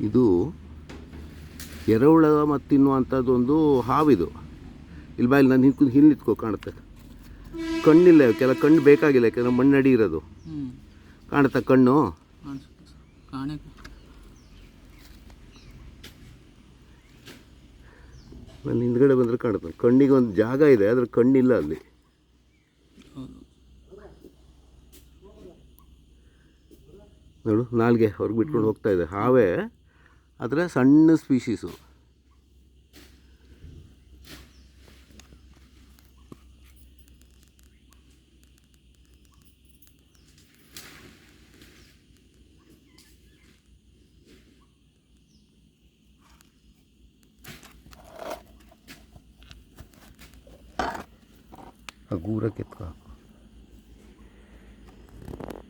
ಇದು ಎರೆಹುಳ ಮತ್ತು ತಿನ್ನುವಂಥದ್ದೊಂದು ಹಾವಿದು. ಇಲ್ಲಿ ಬಾಯಲ್ಲಿ ನಾನು ಹಿಂದೆ ನಿಂತ್ಕೋ ಕಾಣುತ್ತೆ. ಕಣ್ಣಿಲ್ಲ, ಕೆಲ ಕಣ್ಣು ಬೇಕಾಗಿಲ್ಲ, ಯಾಕೆಂದರೆ ಮಣ್ಣಡಿ ಇರೋದು. ಕಾಣುತ್ತಾ ಕಣ್ಣು? ನಾನು ಹಿಂದ್ಗಡೆ ಬಂದರೆ ಕಾಣುತ್ತೆ. ಕಣ್ಣಿಗೆ ಒಂದು ಜಾಗ ಇದೆ, ಆದರೆ ಕಣ್ಣಿಲ್ಲ ಅಲ್ಲಿ. ನೋಡು, ನಾಲ್ಗೆ ಹೊರಗೆ ಬಿಟ್ಕೊಂಡು ಹೋಗ್ತಾ ಇದೆ. ಹಾವೇ ಆದರೆ ಸಣ್ಣ ಸ್ಪೀಶೀಸು. ಆ ಗೂರ ಕಿತ್ಕೊ.